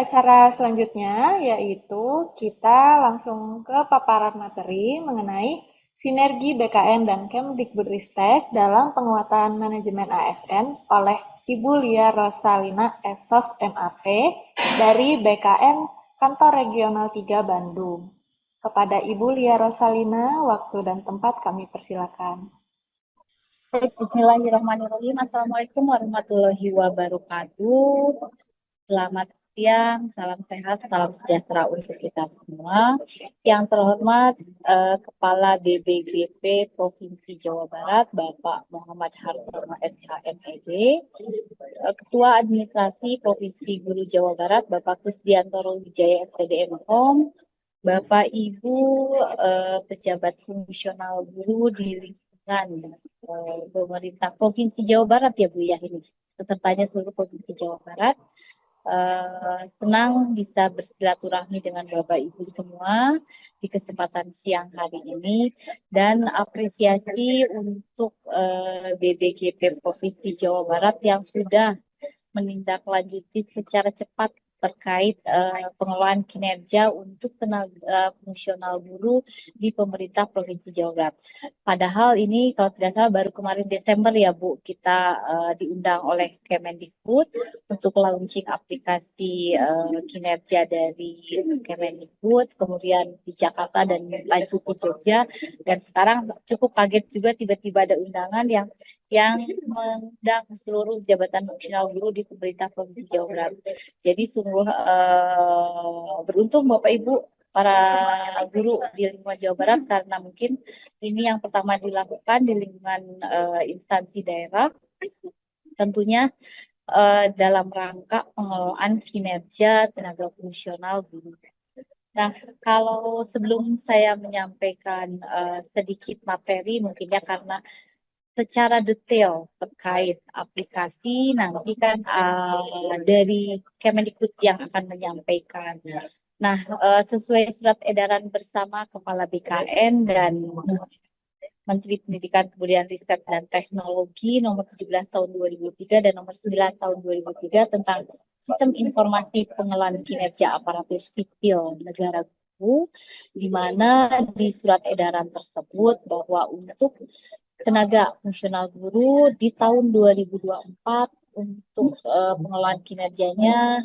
acara selanjutnya, yaitu kita langsung ke paparan materi mengenai sinergi BKN dan Kemdikbudristek dalam penguatan manajemen ASN oleh Ibu Lia Rosalina Esos MAP dari BKN Kantor Regional 3 Bandung. Kepada Ibu Lia Rosalina, waktu dan tempat kami persilakan. Baik, Bismillahirrahmanirrahim. Assalamualaikum warahmatullahi wabarakatuh. Selamat siang, salam sehat, salam sejahtera untuk kita semua. Yang terhormat Kepala BBGP Provinsi Jawa Barat, Bapak Muhammad Hartono SHMED, Ketua Administrasi Provinsi Guru Jawa Barat, Bapak Kusdiantoro Wijaya SPDM Home, Bapak Ibu pejabat fungsional guru di lingkungan pemerintah Provinsi Jawa Barat ya Bu ya ini pesertanya seluruh Provinsi Jawa Barat. Senang bisa bersilaturahmi dengan Bapak Ibu semua di kesempatan siang hari ini dan apresiasi untuk BBGP Provinsi Jawa Barat yang sudah menindaklanjuti secara cepat terkait pengelolaan kinerja untuk tenaga fungsional guru di pemerintah Provinsi Jawa Barat. Padahal ini kalau tidak salah baru kemarin Desember ya Bu, kita diundang oleh Kemendikbud untuk launching aplikasi kinerja dari Kemendikbud, kemudian di Jakarta dan lanjut di Jogja, dan sekarang cukup kaget juga tiba-tiba ada undangan yang mengundang seluruh jabatan fungsional guru di pemerintah Provinsi Jawa Barat. Jadi sungguh beruntung Bapak Ibu para guru di lingkungan Jawa Barat karena mungkin ini yang pertama dilakukan di lingkungan instansi daerah, tentunya dalam rangka pengelolaan kinerja tenaga fungsional guru. Nah, kalau sebelum saya menyampaikan sedikit materi, mungkin ya karena secara detail terkait aplikasi nanti kan dari Kemendikbud yang akan menyampaikan. Nah, sesuai surat edaran bersama Kepala BKN dan Menteri Pendidikan Kebudayaan Riset dan Teknologi nomor 17 tahun 2003 dan nomor 9 tahun 2003 tentang sistem informasi pengelolaan kinerja aparatur sipil negara guru, di mana di surat edaran tersebut bahwa untuk tenaga fungsional guru di tahun 2024 untuk pengelolaan kinerjanya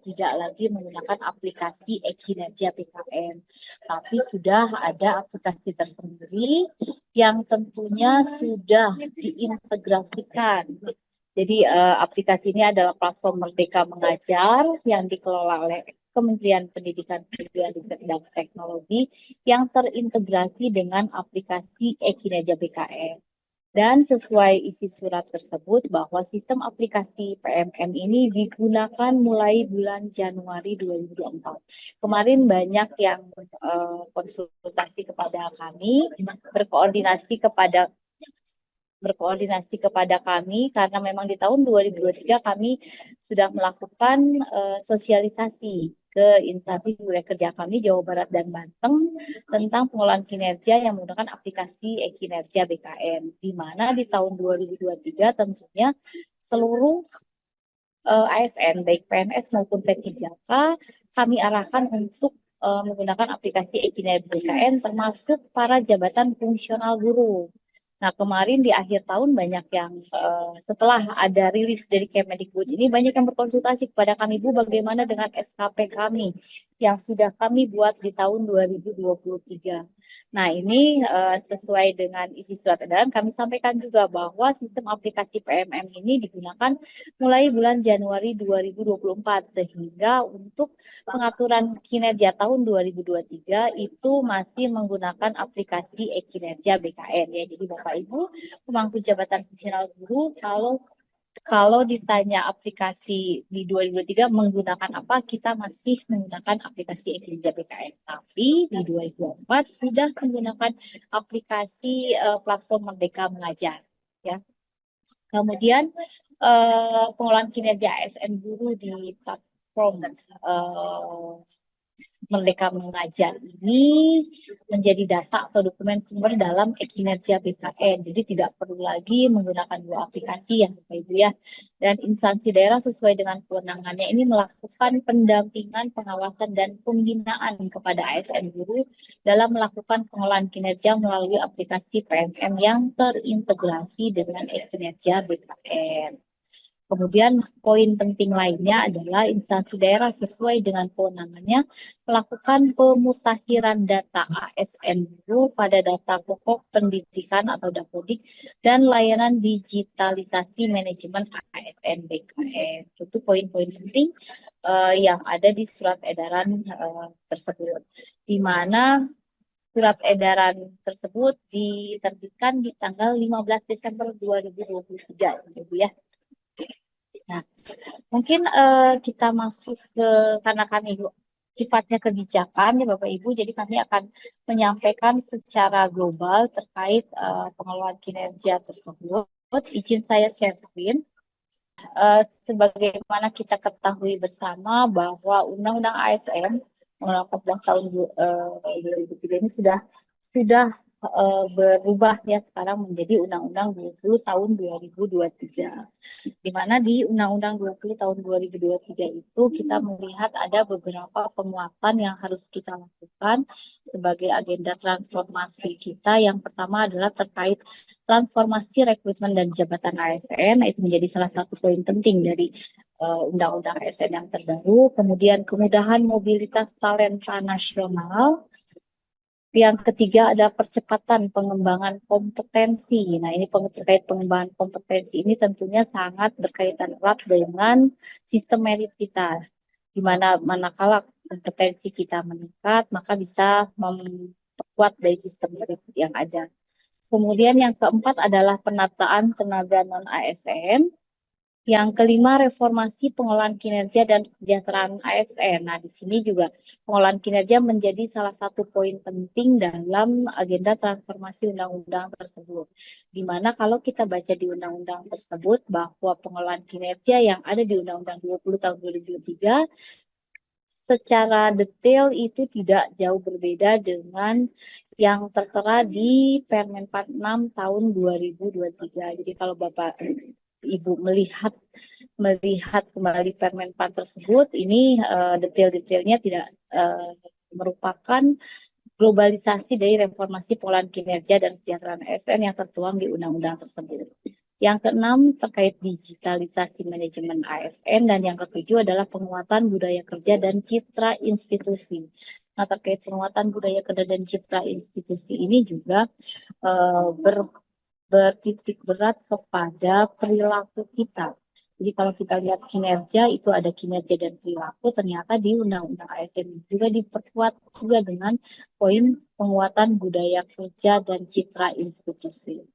tidak lagi menggunakan aplikasi e-kinerja BKN, tapi sudah ada aplikasi tersendiri yang tentunya sudah diintegrasikan. Jadi aplikasi ini adalah platform Merdeka Mengajar yang dikelola oleh Kementerian Pendidikan, Kebudayaan, Riset dan Teknologi yang terintegrasi dengan aplikasi e-kinerja BKN. Dan sesuai isi surat tersebut bahwa sistem aplikasi PMM ini digunakan mulai bulan Januari 2024. Kemarin banyak yang konsultasi kepada kami, berkoordinasi kepada kami karena memang di tahun 2023 kami sudah melakukan sosialisasi ke instansi wilayah kerja kami Jawa Barat dan Banten tentang pengelolaan kinerja yang menggunakan aplikasi e-kinerja BKN, di mana di tahun 2023 tentunya seluruh ASN baik PNS maupun P3K kami arahkan untuk menggunakan aplikasi e-kinerja BKN termasuk para jabatan fungsional guru. Nah, kemarin di akhir tahun banyak yang setelah ada rilis dari Kemendikbud ini banyak yang berkonsultasi kepada kami, Bu, bagaimana dengan SKP kami yang sudah kami buat di tahun 2023. Nah, ini sesuai dengan isi surat edaran kami sampaikan juga bahwa sistem aplikasi PMM ini digunakan mulai bulan Januari 2024 sehingga untuk pengaturan kinerja tahun 2023 itu masih menggunakan aplikasi e-kinerja BKN ya. Jadi Bapak Ibu pemangku jabatan fungsional guru kalau ditanya aplikasi di 2023 menggunakan apa, kita masih menggunakan aplikasi e-kinerja BKN. Tapi di 2024 sudah menggunakan aplikasi platform Merdeka Mengajar ya. Kemudian pengelolaan kinerja ASN guru di platform Merdeka Mengajar ini menjadi data atau dokumen sumber dalam kinerja BKN. Jadi tidak perlu lagi menggunakan dua aplikasi ya Bapak Ibu ya. Dan instansi daerah sesuai dengan kewenangannya ini melakukan pendampingan, pengawasan, dan pembinaan kepada ASN guru dalam melakukan pengolahan kinerja melalui aplikasi PMM yang terintegrasi dengan kinerja BKN. Kemudian poin penting lainnya adalah instansi daerah sesuai dengan kewenangannya melakukan pemutakhiran data ASN guru pada data pokok pendidikan atau Dapodik dan layanan digitalisasi manajemen ASN BKN. Itu poin-poin penting yang ada di surat edaran tersebut, di mana surat edaran tersebut diterbitkan di tanggal 15 Desember 2023, Ibu ya. Nah, mungkin kita masuk ke, karena kami sifatnya kebijakan ya Bapak Ibu, jadi kami akan menyampaikan secara global terkait pengelolaan kinerja tersebut. Izin saya share screen. Sebagaimana kita ketahui bersama bahwa Undang-Undang ASN Undang 14 tahun 2003 ini sudah berubah ya sekarang menjadi Undang-Undang 20 tahun 2023. Di mana di Undang-Undang 20 tahun 2023 itu kita melihat ada beberapa penguatan yang harus kita lakukan sebagai agenda transformasi kita. Yang pertama adalah terkait transformasi rekrutmen dan jabatan ASN, itu menjadi salah satu poin penting dari Undang-Undang ASN yang terbaru. Kemudian kemudahan mobilitas talenta nasional. Yang ketiga ada percepatan pengembangan kompetensi. Nah, ini terkait pengembangan kompetensi ini tentunya sangat berkaitan erat dengan sistem merit kita. Di mana manakala kompetensi kita meningkat, maka bisa memperkuat dari sistem merit yang ada. Kemudian yang keempat adalah penataan tenaga non-ASN. Yang kelima, reformasi pengolahan kinerja dan kesejahteraan ASN. Nah, di sini juga pengolahan kinerja menjadi salah satu poin penting dalam agenda transformasi undang-undang tersebut. Di mana kalau kita baca di undang-undang tersebut bahwa pengolahan kinerja yang ada di Undang-Undang 20 tahun 2023 secara detail itu tidak jauh berbeda dengan yang tertera di Permen 46 tahun 2023. Jadi kalau Bapak Ibu melihat kembali Permen 4 tersebut, ini detail-detailnya tidak merupakan globalisasi dari reformasi pengolahan kinerja dan kesejahteraan ASN yang tertuang di undang-undang tersebut. Yang keenam terkait digitalisasi manajemen ASN, dan yang ketujuh adalah penguatan budaya kerja dan citra institusi. Nah, terkait penguatan budaya kerja dan citra institusi ini juga bertitik berat kepada perilaku kita. Jadi kalau kita lihat kinerja, itu ada kinerja dan perilaku, ternyata di Undang-Undang ASN juga diperkuat juga dengan poin penguatan budaya kerja dan citra institusi.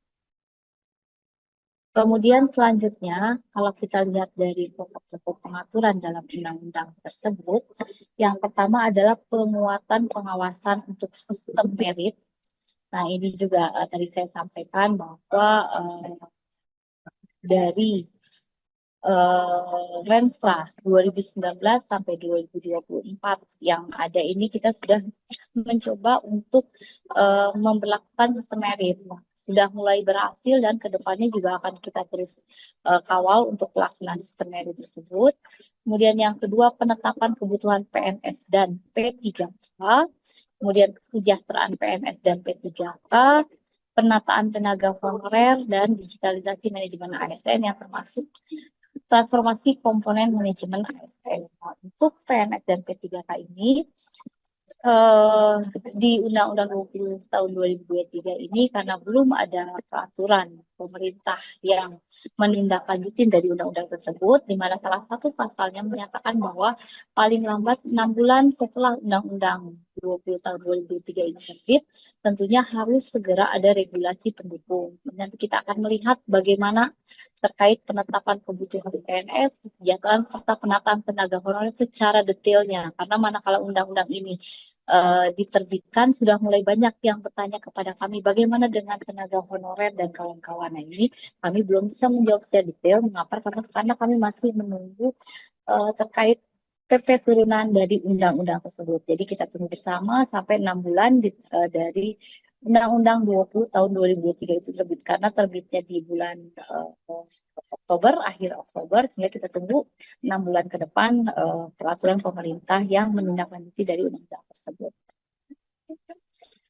Kemudian selanjutnya, kalau kita lihat dari pokok-pokok pengaturan dalam undang-undang tersebut, yang pertama adalah penguatan pengawasan untuk sistem merit. Nah, ini juga tadi saya sampaikan bahwa dari Renstra 2019 sampai 2024 yang ada ini kita sudah mencoba untuk memperlakukan sistem merit. Sudah mulai berhasil dan kedepannya juga akan kita terus kawal untuk pelaksanaan sistem merit tersebut. Kemudian yang kedua, penetapan kebutuhan PNS dan P3K. Kemudian kesejahteraan PNS dan P3K, penataan tenaga honorer, dan digitalisasi manajemen ASN yang termasuk transformasi komponen manajemen ASN. Untuk PNS dan P3K ini di Undang-Undang 20 tahun 2023 ini karena belum ada peraturan pemerintah yang menindaklanjuti dari undang-undang tersebut, di mana salah satu pasalnya menyatakan bahwa paling lambat 6 bulan setelah Undang-Undang 20 tahun 2003 ini terbit, tentunya harus segera ada regulasi pendukung. Nanti kita akan melihat bagaimana terkait penetapan kebutuhan PNS, kesejahteraan, serta penataan tenaga honorer secara detailnya. Karena manakala undang-undang ini diterbitkan, sudah mulai banyak yang bertanya kepada kami, bagaimana dengan tenaga honorer dan kawan-kawan. Nah, ini kami belum bisa menjawab secara detail. Mengapa? Karena kami masih menunggu terkait PP turunan dari undang-undang tersebut. Jadi kita tunggu bersama sampai 6 bulan dari Undang-Undang 20 tahun 2023 itu terbit, karena terbitnya di bulan Oktober, akhir Oktober, sehingga kita tunggu 6 bulan ke depan peraturan pemerintah yang menindaklanjuti dari undang-undang tersebut.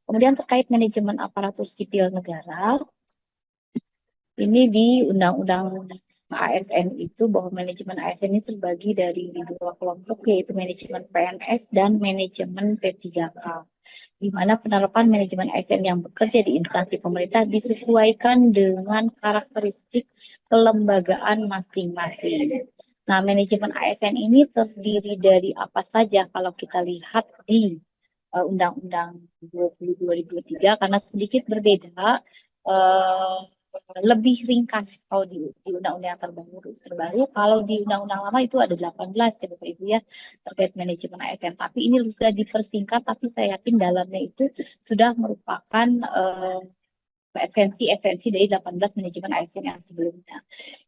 Kemudian terkait manajemen aparatur sipil negara, ini di Undang-Undang ASN itu, bahwa manajemen ASN ini terbagi dari dua kelompok, yaitu manajemen PNS dan manajemen P3K, di mana penerapan manajemen ASN yang bekerja di instansi pemerintah disesuaikan dengan karakteristik kelembagaan masing-masing. Nah, manajemen ASN ini terdiri dari apa saja kalau kita lihat di Undang-Undang 20 2023, karena sedikit berbeda, uh, lebih ringkas kalau di undang-undang yang terbaru. Kalau di undang-undang lama itu ada 18 ya Bapak Ibu ya, terkait manajemen ASN. Tapi ini sudah dipersingkat, tapi saya yakin dalamnya itu sudah merupakan esensi-esensi dari 18 manajemen ASN yang sebelumnya.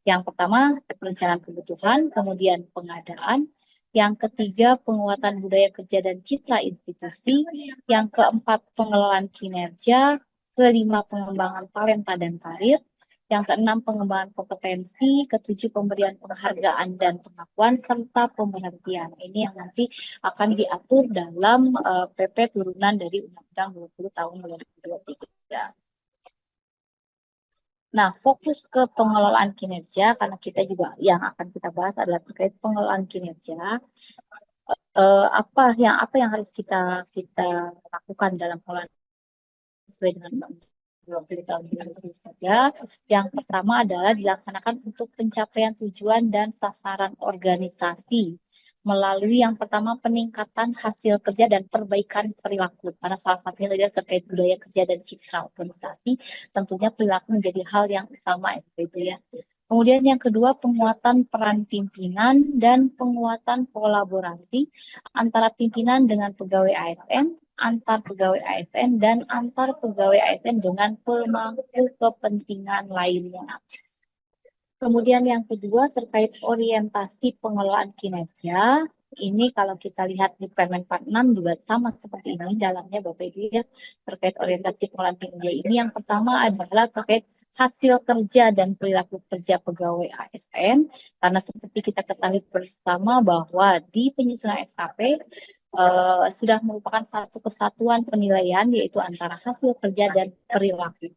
Yang pertama, perencanaan kebutuhan, kemudian pengadaan, yang ketiga, penguatan budaya kerja dan citra institusi, yang keempat, pengelolaan kinerja, kelima, pengembangan talenta dan karir, yang keenam, pengembangan kompetensi, ketujuh, pemberian penghargaan dan pengakuan, serta pemberhentian. Ini yang nanti akan diatur dalam PP turunan dari Undang-Undang 20 tahun 2023. Nah, fokus ke pengelolaan kinerja, karena kita juga yang akan kita bahas adalah terkait pengelolaan kinerja. Apa yang harus kita kita lakukan dalam pengelolaan sesuai dengan Undang-Undang 20 tahun 2023. Yang pertama adalah dilaksanakan untuk pencapaian tujuan dan sasaran organisasi melalui yang pertama peningkatan hasil kerja dan perbaikan perilaku. Karena salah satunya tadi terkait budaya kerja dan citra organisasi, tentunya perilaku menjadi hal yang utama itu ya. Kemudian yang kedua, penguatan peran pimpinan dan penguatan kolaborasi antara pimpinan dengan pegawai ASN, antar pegawai ASN, dan antar pegawai ASN dengan pemangku kepentingan lainnya. Kemudian yang kedua, terkait orientasi pengelolaan kinerja. Ini kalau kita lihat di Permen 46 juga sama seperti ini dalamnya Bapak Ibu ya, terkait orientasi pengelolaan kinerja ini. Yang pertama adalah terkait hasil kerja dan perilaku kerja pegawai ASN, karena seperti kita ketahui bersama bahwa di penyusunan SKP sudah merupakan satu kesatuan penilaian, yaitu antara hasil kerja dan perilaku.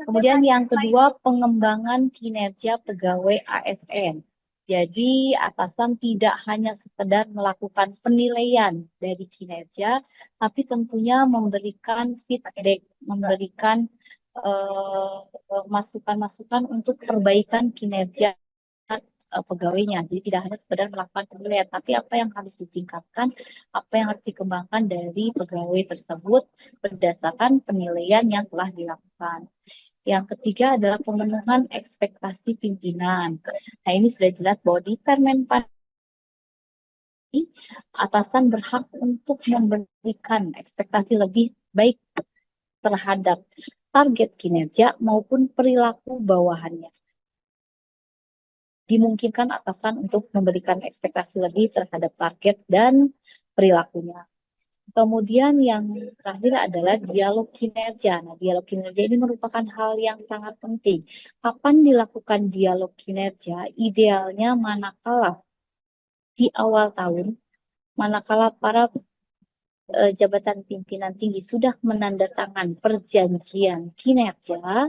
Kemudian yang kedua, pengembangan kinerja pegawai ASN. Jadi atasan tidak hanya sekedar melakukan penilaian dari kinerja, tapi tentunya memberikan feedback, memberikan masukan-masukan untuk perbaikan kinerja pegawainya. Jadi tidak hanya sekedar melakukan penilaian, tapi apa yang harus ditingkatkan, apa yang harus dikembangkan dari pegawai tersebut berdasarkan penilaian yang telah dilakukan. Yang ketiga adalah pemenuhan ekspektasi pimpinan. Nah, ini sudah jelas bahwa di Permen atasan berhak untuk memberikan ekspektasi lebih baik terhadap target kinerja maupun perilaku bawahannya. Dimungkinkan atasan untuk memberikan ekspektasi lebih terhadap target dan perilakunya. Kemudian yang terakhir adalah dialog kinerja. Nah, dialog kinerja ini merupakan hal yang sangat penting. Kapan dilakukan dialog kinerja? Idealnya manakala di awal tahun, manakala para jabatan pimpinan tinggi sudah menandatangani perjanjian kinerja.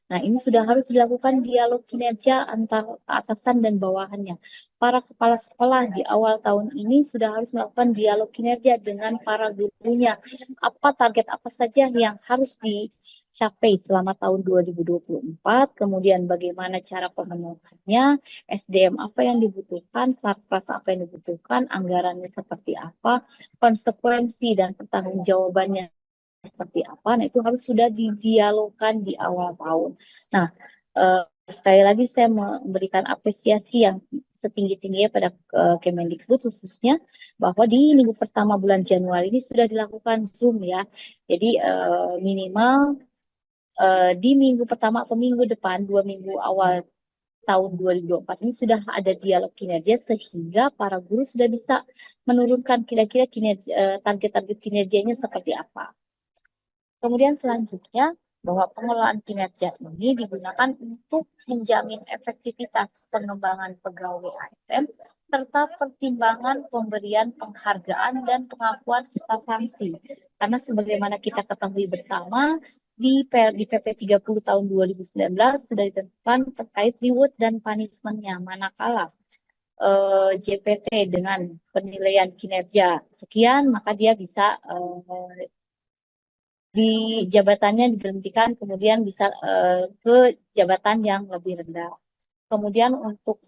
Nah, ini sudah harus dilakukan dialog kinerja antar atasan dan bawahannya. Para kepala sekolah di awal tahun ini sudah harus melakukan dialog kinerja dengan para gurunya. Apa target apa saja yang harus dicapai selama tahun 2024, kemudian bagaimana cara pemenuhannya, SDM apa yang dibutuhkan, sarpras apa yang dibutuhkan, anggarannya seperti apa, konsekuensi dan pertanggungjawabannya seperti apa. Nah, itu harus sudah didialogkan di awal tahun. Nah, eh, sekali lagi saya memberikan apresiasi yang setinggi-tingginya pada Kemendikbud khususnya, bahwa di minggu pertama bulan Januari ini sudah dilakukan Zoom ya. Jadi minimal di minggu pertama atau minggu depan, 2 minggu awal tahun 2024 ini sudah ada dialog kinerja sehingga para guru sudah bisa menurunkan kira-kira kinerja, target-target kinerjanya seperti apa. Kemudian selanjutnya, bahwa pengelolaan kinerja ini digunakan untuk menjamin efektivitas pengembangan pegawai ASN serta pertimbangan pemberian penghargaan dan pengakuan serta sanksi. Karena sebagaimana kita ketahui bersama, di PP 30 tahun 2019 sudah ditentukan terkait reward dan punishment-nya, manakala JPT dengan penilaian kinerja sekian, maka dia bisa di jabatannya diberhentikan, kemudian bisa ke jabatan yang lebih rendah. Kemudian untuk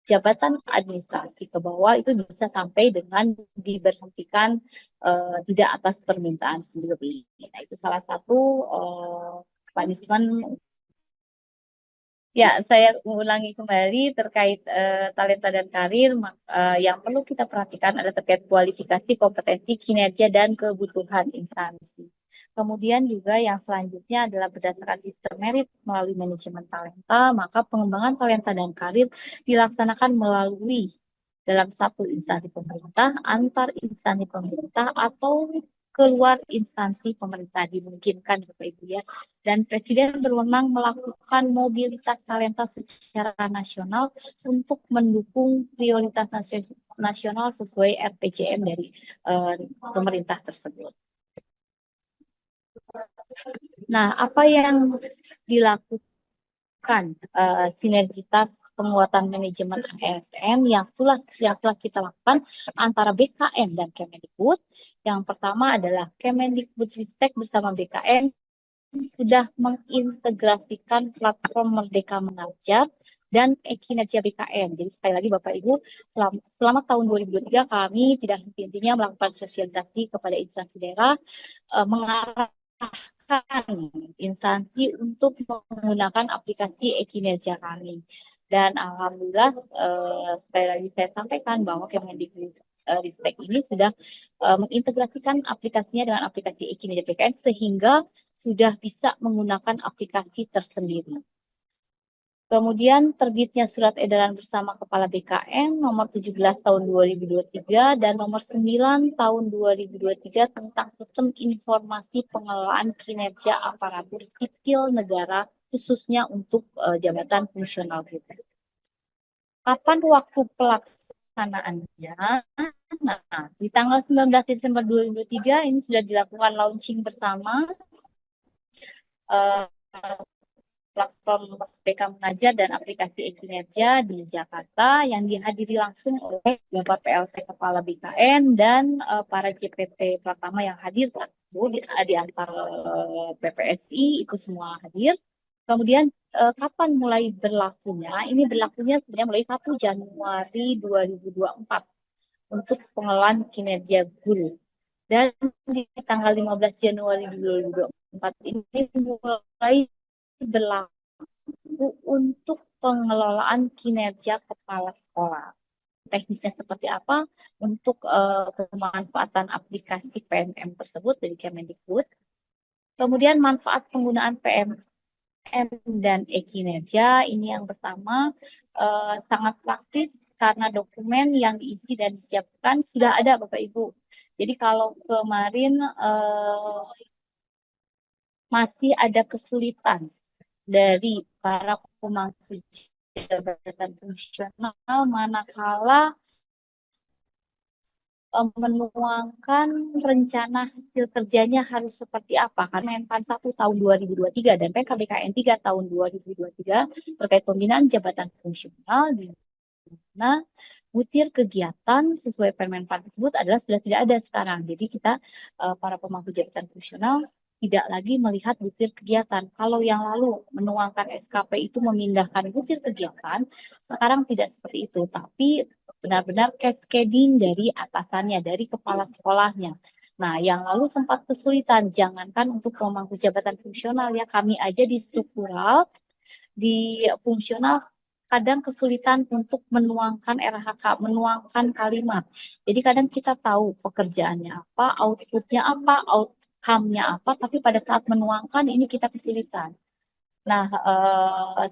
jabatan administrasi ke bawah itu bisa sampai dengan diberhentikan tidak atas permintaan sendiri. Nah, itu salah satu punishment. Ya, saya ulangi kembali terkait talenta dan karir. Yang perlu kita perhatikan ada terkait kualifikasi, kompetensi, kinerja, dan kebutuhan instansi. Kemudian juga yang selanjutnya adalah berdasarkan sistem merit melalui manajemen talenta, maka pengembangan talenta dan karir dilaksanakan melalui dalam satu instansi pemerintah, antar instansi pemerintah, atau keluar instansi pemerintah dimungkinkan Bapak Ibu ya. Dan Presiden berwenang melakukan mobilitas talenta secara nasional untuk mendukung prioritas nasional sesuai RPJM dari pemerintah tersebut. Nah, apa yang dilakukan sinergitas penguatan manajemen ASN yang telah kita lakukan antara BKN dan Kemendikbud. Yang pertama adalah Kemendikbudristek bersama BKN sudah mengintegrasikan platform Merdeka Mengajar dan kinerja BKN. Jadi sekali lagi Bapak Ibu, selama tahun 2023 kami tidak henti-hentinya melakukan sosialisasi kepada instansi daerah, mengarahkan instansi untuk menggunakan aplikasi e-kinerja kami. Dan alhamdulillah, sekali lagi saya sampaikan bahwa Kemendikbud Ristek ini sudah mengintegrasikan aplikasinya dengan aplikasi e-kinerja BKN sehingga sudah bisa menggunakan aplikasi tersendiri. Kemudian terbitnya surat edaran bersama Kepala BKN nomor 17 tahun 2023 dan nomor 9 tahun 2023 tentang sistem informasi pengelolaan kinerja aparatur sipil negara khususnya untuk jabatan fungsional kita. Kapan waktu pelaksanaannya? Nah, di tanggal 19 Desember 2023 ini sudah dilakukan launching bersama platform Merdeka Mengajar dan aplikasi e-kinerja di Jakarta yang dihadiri langsung oleh Bapak PLT Kepala BKN dan para JPT Pratama yang hadir saat itu di antara PPSI itu semua hadir. Kemudian kapan mulai berlakunya? Ini berlakunya sebenarnya mulai 1 Januari 2024 untuk pengelolaan kinerja guru. Dan di tanggal 15 Januari 2024 ini mulai berlaku untuk pengelolaan kinerja kepala sekolah. Teknisnya seperti apa untuk pemanfaatan aplikasi PMM tersebut dari Kemendikbud. Kemudian manfaat penggunaan PMM dan e-kinerja ini yang pertama sangat praktis karena dokumen yang diisi dan disiapkan sudah ada Bapak Ibu. Jadi kalau kemarin masih ada kesulitan dari para pemangku jabatan fungsional manakala menuangkan rencana hasil kerjanya harus seperti apa. Karena Menpan 1 tahun 2023 dan PKBKN 3 tahun 2023 terkait pembinaan jabatan fungsional di mana butir kegiatan sesuai Permenpan tersebut adalah sudah tidak ada sekarang. Jadi kita para pemangku jabatan fungsional tidak lagi melihat butir kegiatan. Kalau yang lalu menuangkan SKP itu memindahkan butir kegiatan, sekarang tidak seperti itu. Tapi benar-benar cascading dari atasannya, dari kepala sekolahnya. Nah, yang lalu sempat kesulitan, jangankan untuk pemangku jabatan fungsional ya, kami aja di struktural, di fungsional kadang kesulitan untuk menuangkan RHK, menuangkan kalimat. Jadi kadang kita tahu pekerjaannya apa, outputnya apa, outcome-nya apa, tapi pada saat menuangkan ini kita kesulitan. Nah,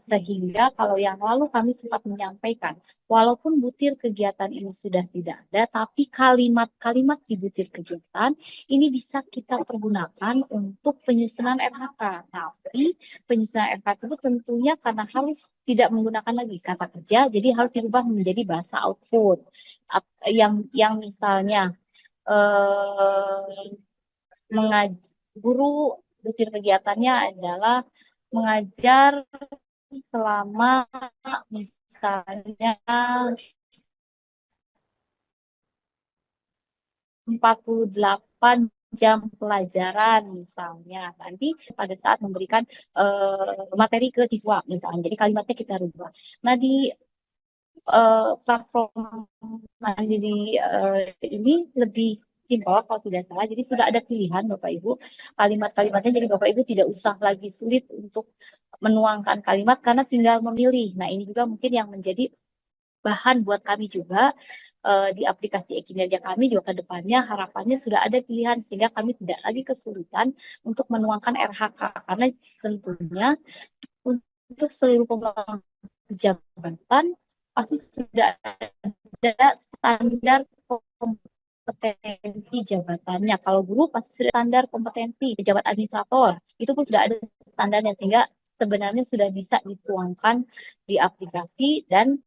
sehingga kalau yang lalu kami sempat menyampaikan, walaupun butir kegiatan ini sudah tidak ada, tapi kalimat-kalimat di butir kegiatan ini bisa kita pergunakan untuk penyusunan RHK. Tapi penyusunan RHK itu tentunya karena harus tidak menggunakan lagi kata kerja, jadi harus dirubah menjadi bahasa output. Yang misalnya eh, guru butir kegiatannya adalah mengajar selama misalnya 48 jam pelajaran misalnya. Nanti pada saat memberikan materi ke siswa misalnya. Jadi kalimatnya kita rubah. Nah, di platform Mandiri ini lebih simpel kalau tidak salah. Jadi sudah ada pilihan Bapak Ibu kalimat-kalimatnya. Jadi Bapak Ibu tidak usah lagi sulit untuk menuangkan kalimat karena tinggal memilih. Nah, ini juga mungkin yang menjadi bahan buat kami juga di aplikasi e-kinerja kami juga ke depannya harapannya sudah ada pilihan sehingga kami tidak lagi kesulitan untuk menuangkan RHK karena tentunya untuk seluruh pemangku jabatan pasti sudah ada standar kompetensi jabatannya. Kalau guru pasti sudah standar kompetensi, pejabat administrator itu pun sudah ada standarnya sehingga sebenarnya sudah bisa dituangkan di aplikasi dan